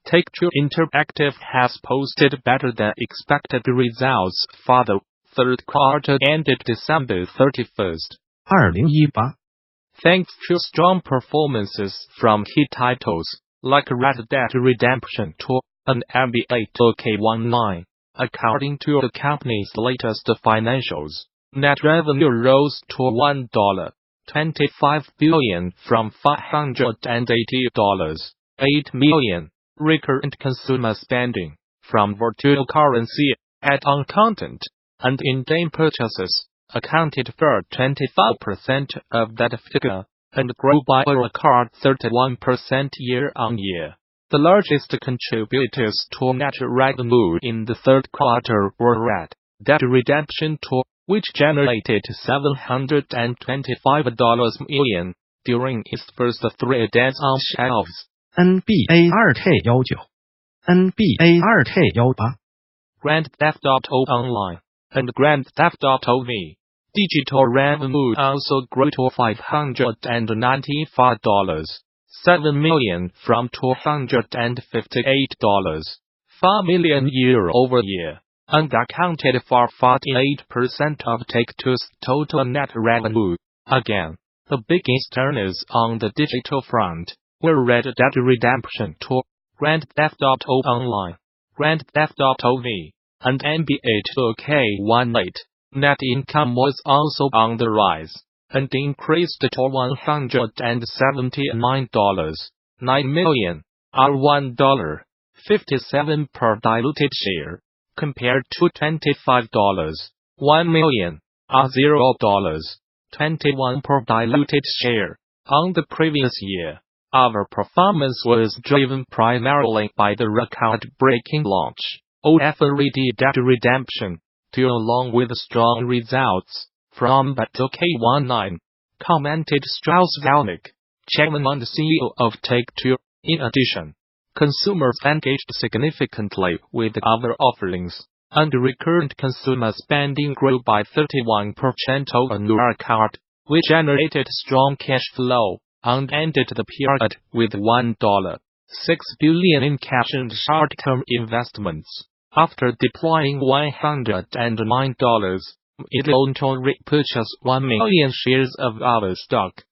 Take-Two Interactive has posted better than expected results for the third quarter ended December 31st, 2018. thanks to strong performances from hit titles like Red Dead Redemption 2 and NBA 2K19. According to the company's latest financials, net revenue rose to $1.25 billion from $580.8 million. Recurrent consumer spending from virtual currency, add-on content, and in-game purchases accounted for 25% of that figure, and grew by a record 31% year-on-year. The largest contributors to net revenue in the third quarter were Red Dead Redemption 2, which generated $725 million during its first 3 days on shelves. NBA 2K19, NBA 2K18, Grand Theft Auto Online, and Grand Theft Auto V. Digital revenue also grew to $594.7 million from $258.4 million year-over-year, and accounted for 48% of Take-Two's total net revenue. Again, the biggest earners on the digital front were Red Dead Redemption 2, Grand Theft Auto Online, Grand Theft Auto V, and NBA 2K18. Net income was also on the rise, and increased to $179.9 million, or $1.57 per diluted share, compared to $25.1 million, or $0.21 per diluted share, on the previous year. Our performance was driven primarily by the record-breaking launch of Red Dead Redemption 2 along with strong results from the 2K19, commented Strauss-Zelnick, chairman and CEO of Take-Two. In addition, consumers engaged significantly with our offerings, and recurrent consumer spending grew by 31% on the record. We generated strong cash flow and ended the period with $1.6 billion in cash and short-term investments. After deploying $109 million to repurchase 1 million shares of our stock.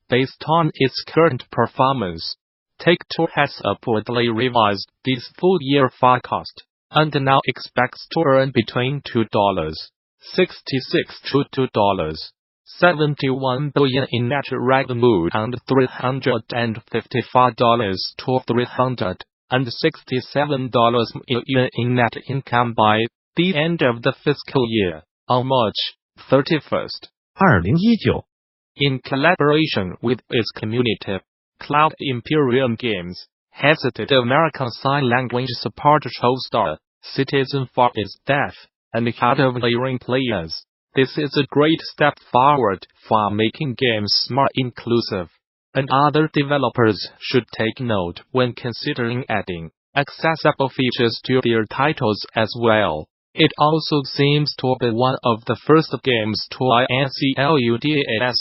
Based on its current performance, Take-Two has upwardly revised its full-year forecast, and now expects to earn between $2.66 to $2.71 billion in net revenue and $354 to $367 million in net income by the end of the fiscal year, on March 31st, 2019. In collaboration with its community, Cloud Imperium Games has the American Sign Language support showstar, Citizen for its deaf and hard-of-hearing players. This is a great step forward for making games more inclusive, and other developers should take note when considering adding accessible features to their titles as well. It also seems to be one of the first games to include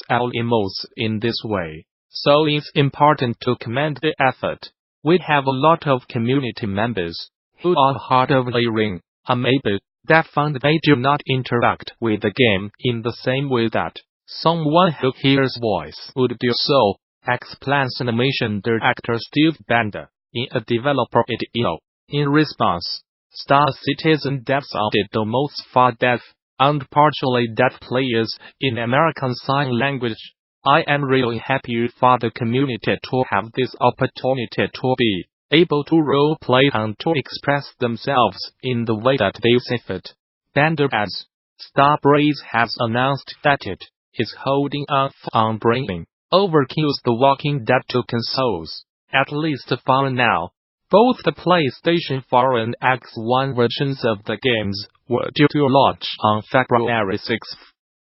emotes in this way, so it's important to commend the effort. We have a lot of community members who are hard of hearing, or maybe deaf, and they do not interact with the game in the same way that someone who hears voice would do so, explains animation director Steve Bender in a developer video. In response, Star Citizen devs added the modes for deaf and partially deaf players in American Sign Language. I am really happy for the community to have this opportunity to be able to role-play and to express themselves in the way that they see fit. Bender adds, Starbreeze has announced that it is holding off on bringing Overkill's The Walking Dead to consoles, at least for now. Both the PlayStation 4 and Xbox versions of the games were due to launch on February 6th,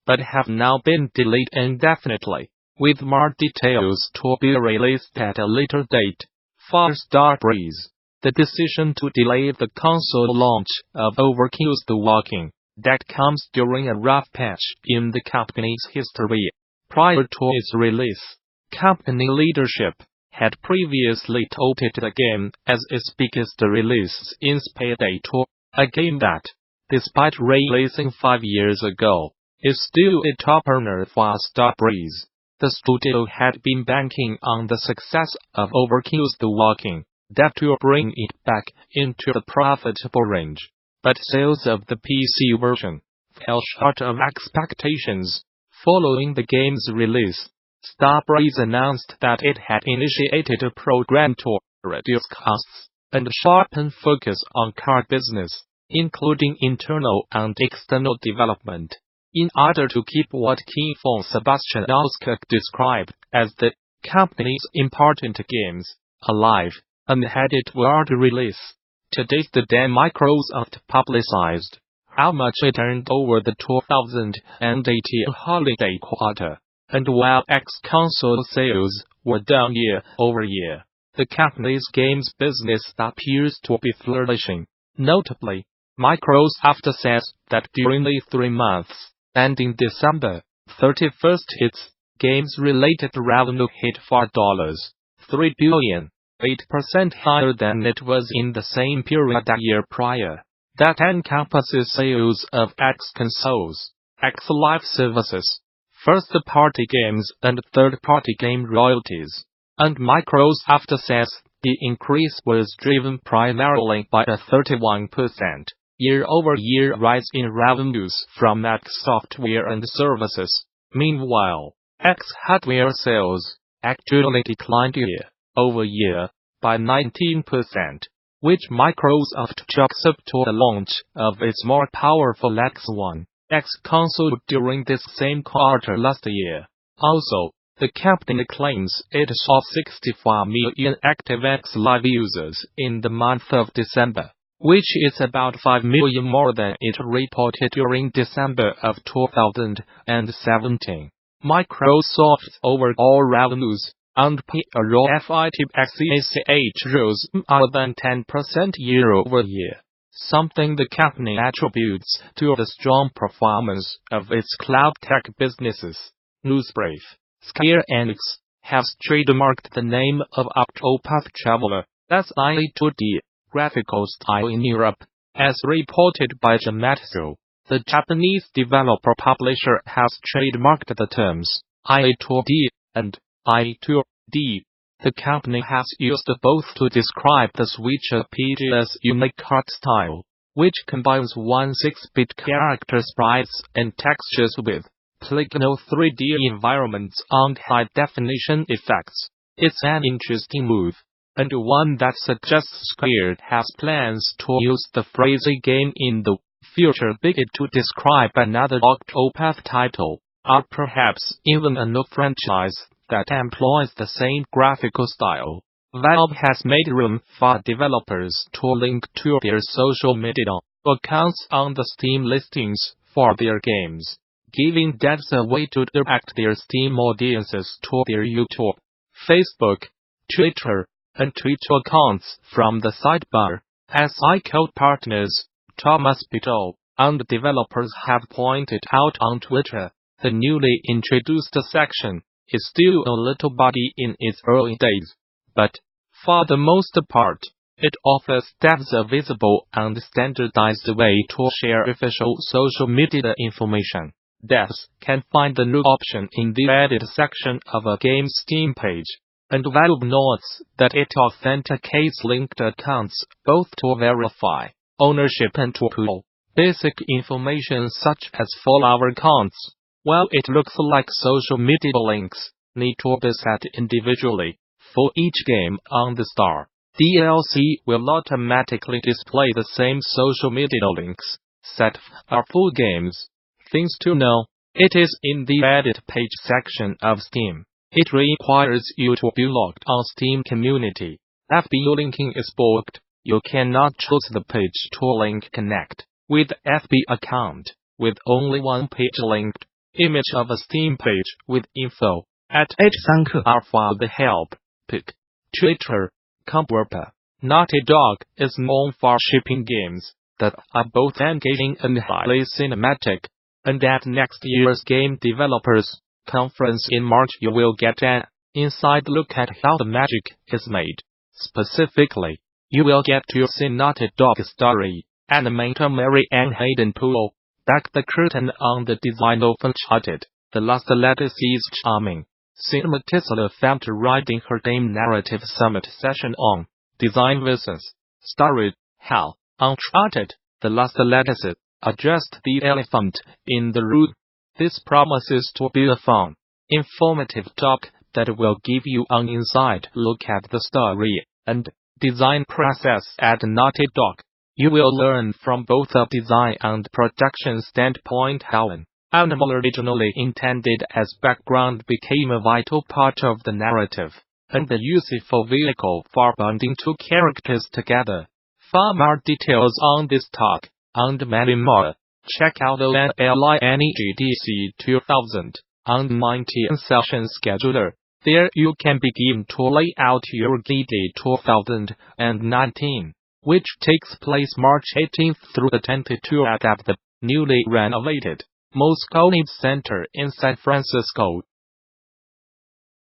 but have now been delayed indefinitely, with more details to be released at a later date. For Starbreeze, the decision to delay the console launch of Overkill's The Walking Dead comes during a rough patch in the company's history. Prior to its release, company leadership had previously touted the game as its biggest release since Payday 2, a game that, despite releasing 5 years ago, is still a top earner for Starbreeze. The studio had been banking on the success of Overkill's The Walking Dead to bring it back into the profitable range, but sales of the PC version fell short of expectations. Following the game's release, Starbreeze announced that it had initiated a program to reduce costs and sharpen focus on core business, including internal and external development, in order to keep what King Sebastian Oskak described as the company's important games alive and headed toward release. To date, the day Microsoft publicized how much it earned over the 2018 holiday quarter, and while X-console sales were down year-over-year, the company's games business appears to be flourishing. Notably, Microsoft says that during the 3 months ending December 31st, its games-related revenue hit $4.3 billion, 8% higher than it was in the same period a year prior. That encompasses sales of X consoles, X Live services, first-party games and third-party game royalties. And Microsoft says the increase was driven primarily by a 31% year-over-year rise in revenues from X software and services. Meanwhile, X hardware sales actually declined year-over-year by 19%, which Microsoft chalks up to the launch of its more powerful X1 X console during this same quarter last year. Also, the company claims it saw 65 million active X Live users in the month of December, which is about 5 million more than it reported during December of 2017. Microsoft's overall revenues and payroll FITXECH rose more than 10% year-over-year, something the company attributes to the strong performance of its cloud tech businesses. Newsbrief. Square Enix has trademarked the name of Octopath Traveler, that's IA2D, graphical style in Europe, as reported by Gamasutra. The Japanese developer-publisher has trademarked the terms IA2D and IA2D. The company has used both to describe the Switch RPG's unique art style, which combines 16-bit character sprites and textures with polygonal 3D environments and high-definition effects. It's an interesting move, and one that suggests Square has plans to use the phrase game in the future to describe another Octopath title, or perhaps even a new franchise that employs the same graphical style. Valve has made room for developers to link to their social media accounts on the Steam listings for their games, giving devs a way to direct their Steam audiences to their YouTube, Facebook, Twitter, and Twitch accounts from the sidebar. As iCode partners, Thomas Pitot and developers have pointed out on Twitter, the newly introduced section is still a little buggy in its early days, but, for the most part, it offers devs a visible and standardized way to share official social media information. Devs can find the new option in the edit section of a game's Steam page, and Valve notes that it authenticates linked accounts both to verify ownership and to pull basic information such as follower counts. While it looks like social media links need to be set individually for each game on the Star, DLC will automatically display the same social media links set for full games. Things to know: it is in the edit page section of Steam. It requires you to be logged on Steam Community. FB linking is blocked. You cannot choose the page to link connect with FB account, with only one page linked. Image of a Steam page with info at H3 课 are for the help. Pick. Twitter. Converter. Naughty Dog is known for shipping games that are both engaging and highly cinematic, and at next year's Game Developers Conference in March you will get an Inside, look at how the magic is made. Specifically, you will get to see Naughty Dog story, animator Mary Ann Hayden pull back the curtain on the design of Uncharted. The last legacy is charming. Cinematisla found writing her game narrative summit session on design versus story. How Uncharted, The Last Legacy, addressed the elephant in the room. This promises to be a fun, informative talk that will give you an inside look at the story and design process at Naughty Dog. You will learn from both a design and production standpoint how an animal originally intended as background became a vital part of the narrative, and the useful vehicle for bonding two characters together. For more details on this talk, and many more, check out the LINEGDC 2019 session scheduler. There you can begin to lay out your GD 2019, which takes place March 18th through the 22nd at the newly renovated Moscone Center in San Francisco.